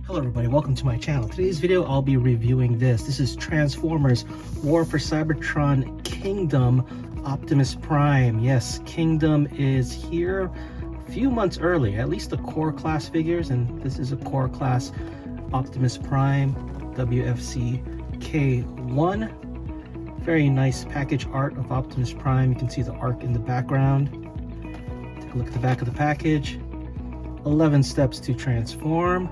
Hello everybody, welcome to my channel. Today's video I'll be reviewing this. This is Transformers War for Cybertron Kingdom Optimus Prime. Yes, Kingdom is here a few months early, at least the core class figures, and this is a core class Optimus Prime WFC-K1. Very nice package art of Optimus Prime. You can see the arc in the background. Take a look at the back of the package. 11 steps to transform.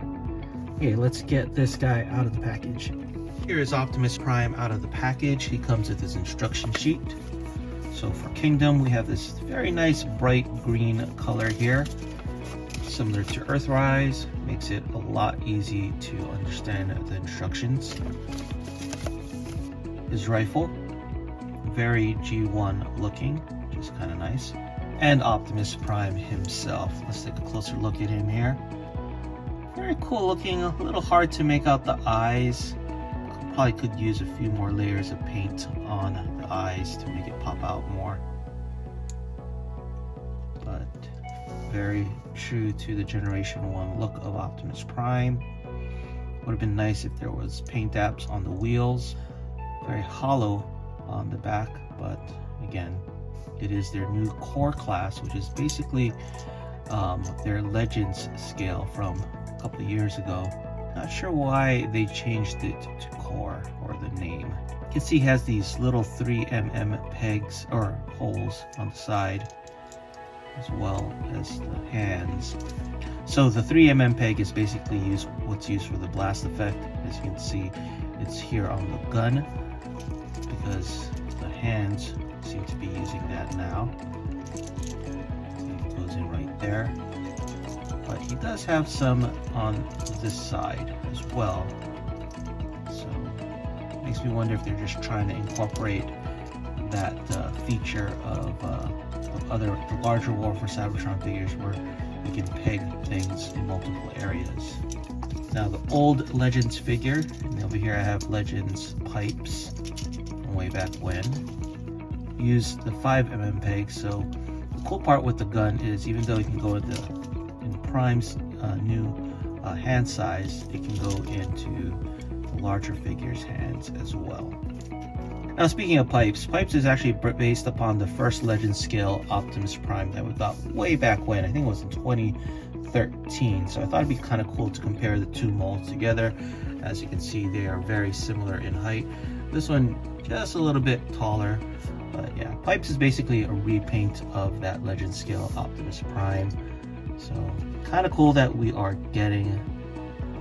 Okay, let's get this guy out of the package. Here is Optimus Prime out of the package. He comes with his instruction sheet. So for Kingdom, we have this very nice bright green color here. Similar to Earthrise, makes it a lot easy to understand the instructions. His rifle, very G1 looking, which is kind of nice. And Optimus Prime himself. Let's take a closer look at him here. Very cool looking, a little hard to make out the eyes. Probably could use a few more layers of paint on the eyes to make it pop out more. But very true to the Generation 1 look of Optimus Prime. Would have been nice if there was paint apps on the wheels. Very hollow on the back, but again, it is their new core class, which is basically their Legends scale from couple of years ago. Not sure why they changed it to core, or the name. You can see he has these little 3mm pegs or holes on the side, as well as the hands. So the 3mm peg is basically what's used for the blast effect. As you can see, it's here on the gun because the hands seem to be using that now. It goes in right there. But he does have some on this side as well, so it makes me wonder if they're just trying to incorporate that feature of the larger War for Cybertron figures where you can peg things in multiple areas. Now the old Legends figure, and over here I have Legends pipes from way back when. Used the 5mm peg, so the cool part with the gun is even though you can go in Prime's new hand size, it can go into the larger figure's hands as well. Now speaking of pipes is actually based upon the first Legend scale Optimus Prime that we got way back when. I think it was in 2013, so I thought it'd be kind of cool to compare the two molds together. As you can see, they are very similar in height. This one just a little bit taller, but yeah, pipes is basically a repaint of that Legend scale Optimus Prime. So kind of cool that we are getting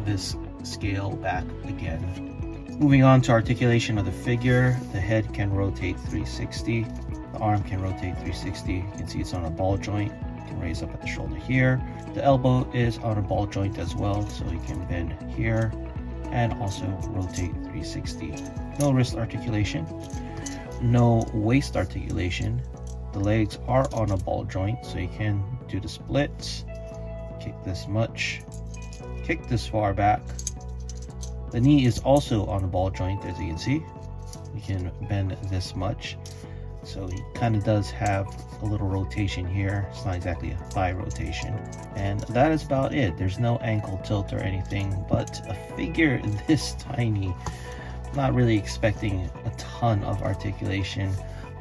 this scale back again. Moving on to articulation of the figure, the head can rotate 360, the arm can rotate 360. You can see it's on a ball joint. You can raise up at the shoulder here. The elbow is on a ball joint as well, so you can bend here and also rotate 360. No wrist articulation, no waist articulation. The legs are on a ball joint, so you can do the splits. Kick this much, kick this far back. The knee is also on a ball joint, as you can see. You can bend this much. So he kind of does have a little rotation here. It's not exactly a thigh rotation. And that is about it. There's no ankle tilt or anything, but a figure this tiny, I'm not really expecting a ton of articulation,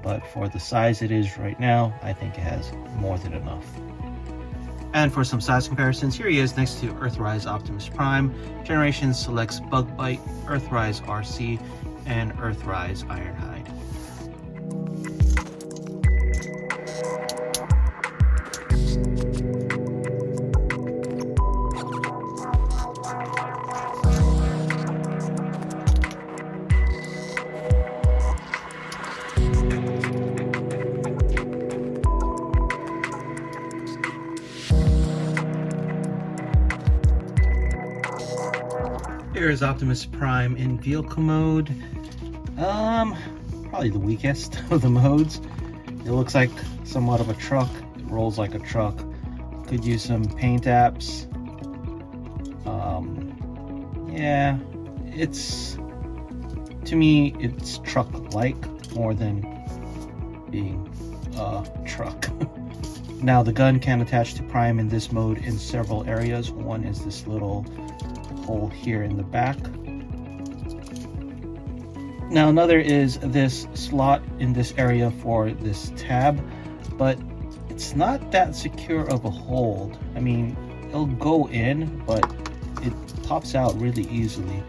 but for the size it is right now, I think it has more than enough. And for some size comparisons, here he is next to Earthrise Optimus Prime. Generation selects Bug Bite, Earthrise RC, and Earthrise Ironhide. Here is Optimus Prime in vehicle mode. Probably the weakest of the modes. It looks like somewhat of a truck. It rolls like a truck. Could use some paint apps. Yeah, to me, it's truck-like more than being a truck. Now the gun can attach to Prime in this mode in several areas. One is this little hole here in the back. Now another is this slot in this area for this tab, but it's not that secure of a hold. I mean, it'll go in, but it pops out really easily.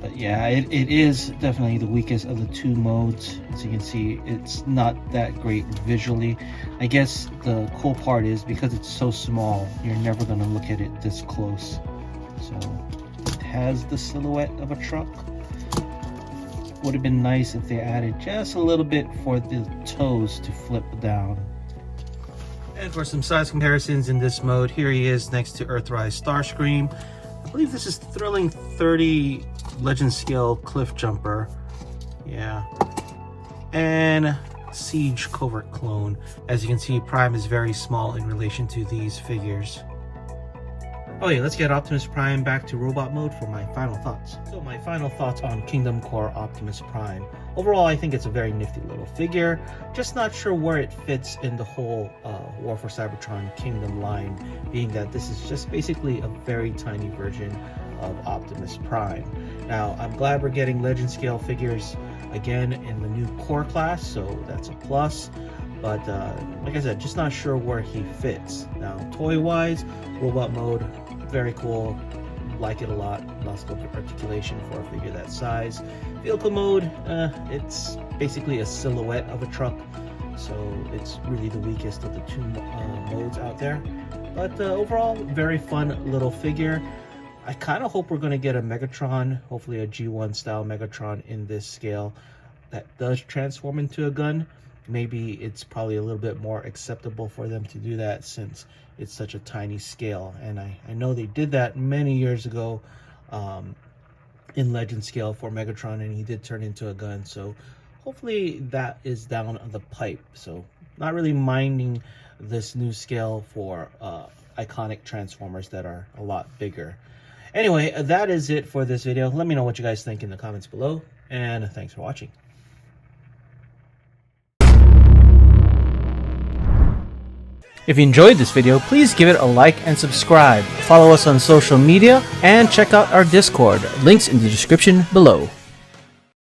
But yeah, it is definitely the weakest of the two modes. As you can see, it's not that great visually. I guess the cool part is because it's so small, you're never going to look at it this close. So it has the silhouette of a truck. Would have been nice if they added just a little bit for the toes to flip down. And for some size comparisons in this mode, here he is next to Earthrise Starscream. I believe this is Thrilling 30 Legend Scale Cliff Jumper. Yeah. And Siege Covert Clone. As you can see, Prime is very small in relation to these figures. Okay, let's get Optimus Prime back to robot mode for my final thoughts. So my final thoughts on Kingdom Core Optimus Prime. Overall, I think it's a very nifty little figure. Just not sure where it fits in the whole War for Cybertron Kingdom line, being that this is just basically a very tiny version of Optimus Prime. Now, I'm glad we're getting Legend Scale figures again in the new core class, so that's a plus. But like I said, just not sure where he fits. Now, toy-wise, robot mode, very cool. Like it a lot. Lots of articulation for a figure that size. Vehicle mode, it's basically a silhouette of a truck, so it's really the weakest of the two modes out there. But overall, very fun little figure. I kind of hope we're going to get a Megatron, hopefully a G1 style Megatron in this scale that does transform into a gun. Maybe it's probably a little bit more acceptable for them to do that since it's such a tiny scale. And I know they did that many years ago in Legend Scale for Megatron, and he did turn into a gun. So hopefully that is down the pipe. So not really minding this new scale for iconic Transformers that are a lot bigger. Anyway, that is it for this video. Let me know what you guys think in the comments below, and thanks for watching. If you enjoyed this video, please give it a like and subscribe. Follow us on social media and check out our Discord. Links in the description below.